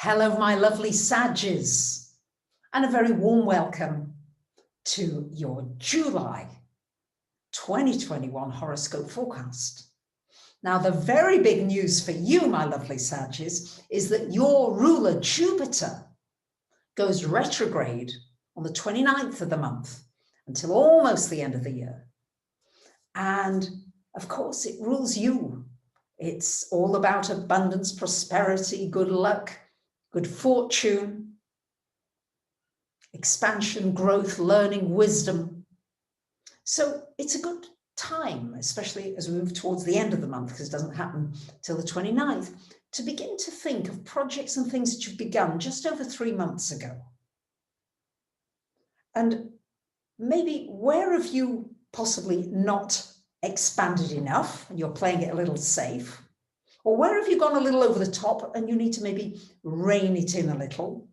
Hello, my lovely Sages, and a very warm welcome to your July 2021 horoscope forecast. Now, the very big news for you, my lovely Sages, is that your ruler Jupiter goes retrograde on the 29th of the month until almost the end of the year. And of course, it rules you. It's all about abundance, prosperity, good luck, good fortune, expansion, growth, learning, wisdom. So it's a good time, especially as we move towards the end of the month, because it doesn't happen till the 29th, to begin to think of projects and things that you've begun just over 3 months ago. And maybe where have you possibly not expanded enough and you're playing it a little safe? Or where have you gone a little over the top and you need to maybe rein it in a little?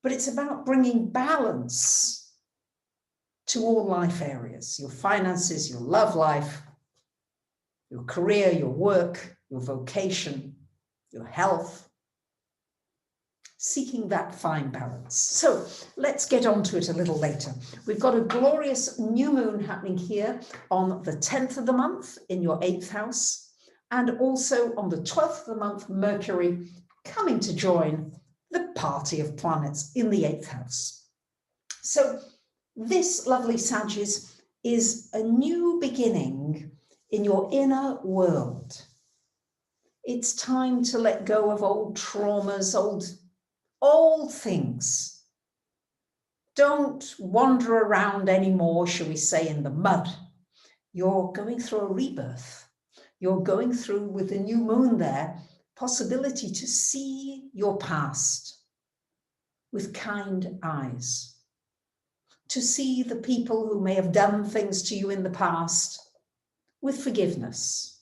But it's about bringing balance to all life areas, your finances, your love life, your career, your work, your vocation, your health, seeking that fine balance. So let's get on to it a little later. We've got a glorious new moon happening here on the 10th of the month in your 8th house. And also on the 12th of the month, Mercury coming to join the party of planets in the 8th house. So this, lovely Sagittarius, is a new beginning in your inner world. It's time to let go of old traumas, old things. Don't wander around anymore, shall we say, in the mud. You're going through a rebirth. You're going through, with the new moon there, possibility to see your past with kind eyes, to see the people who may have done things to you in the past with forgiveness,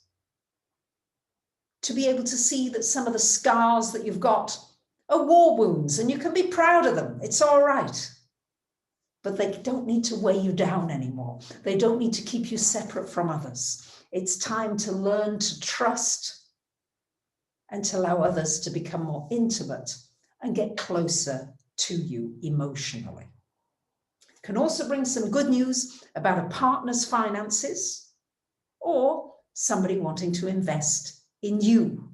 to be able to see that some of the scars that you've got are war wounds and you can be proud of them. It's all right. But they don't need to weigh you down anymore. They don't need to keep you separate from others. It's time to learn to trust and to allow others to become more intimate and get closer to you emotionally. Can also bring some good news about a partner's finances or somebody wanting to invest in you.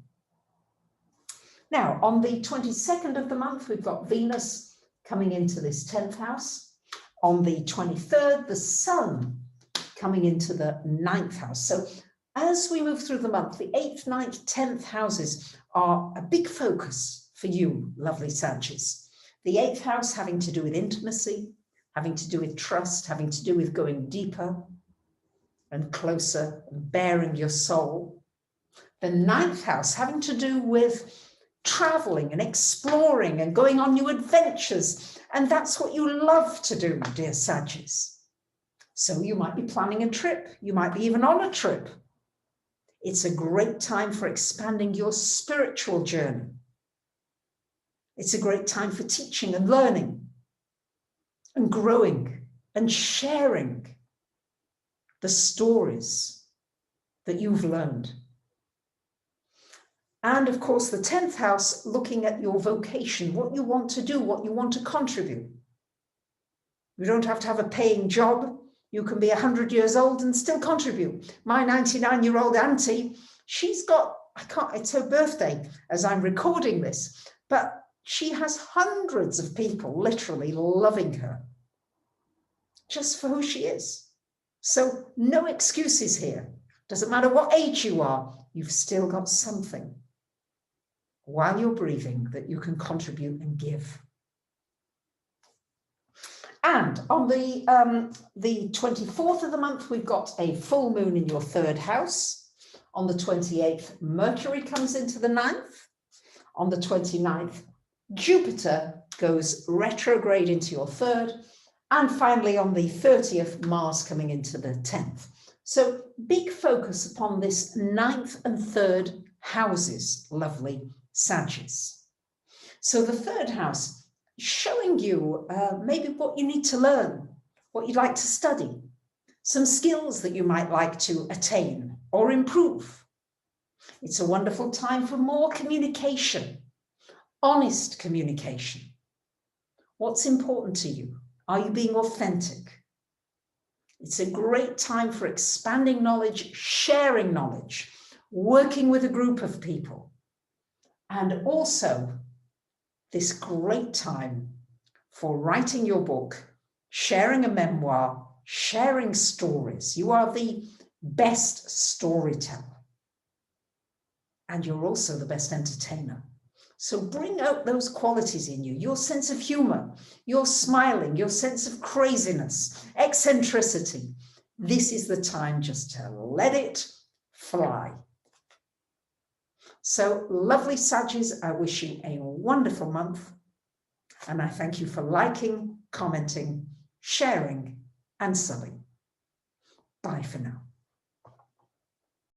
Now, on the 22nd of the month, we've got Venus coming into this 10th house. On the 23rd, the Sun coming into the 9th house. So as we move through the month, the 8th, 9th, 10th houses are a big focus for you, lovely Sagittarius. The 8th house having to do with intimacy, having to do with trust, having to do with going deeper and closer and bearing your soul. The 9th house having to do with traveling and exploring and going on new adventures. And that's what you love to do, dear Sagittarius. So you might be planning a trip. You might be even on a trip. It's a great time for expanding your spiritual journey. It's a great time for teaching and learning and growing and sharing the stories that you've learned. And of course, the 10th house, looking at your vocation, what you want to do, what you want to contribute. You don't have to have a paying job. You can be 100 years old and still contribute. My 99-year-old auntie, she's got, it's her birthday as I'm recording this, but she has hundreds of people literally loving her just for who she is. So no excuses here. Doesn't matter what age you are, you've still got something while you're breathing that you can contribute and give. And on the 24th of the month, we've got a full moon in your 3rd house. On the 28th, Mercury comes into the 9th. On the 29th, Jupiter goes retrograde into your 3rd. And finally, on the 30th, Mars coming into the 10th. So big focus upon this 9th and 3rd houses, lovely Sagittarius. So the 3rd house, showing you maybe what you need to learn, what you'd like to study, some skills that you might like to attain or improve. It's a wonderful time for more communication, honest communication. What's important to you? Are you being authentic? It's a great time for expanding knowledge, sharing knowledge, working with a group of people, and also this great time for writing your book, sharing a memoir, sharing stories. You are the best storyteller, and you're also the best entertainer. So bring out those qualities in you, your sense of humor, your smiling, your sense of craziness, eccentricity. This is the time just to let it fly. So lovely Saggies, I wish you a wonderful month. And I thank you for liking, commenting, sharing, and subbing. Bye for now.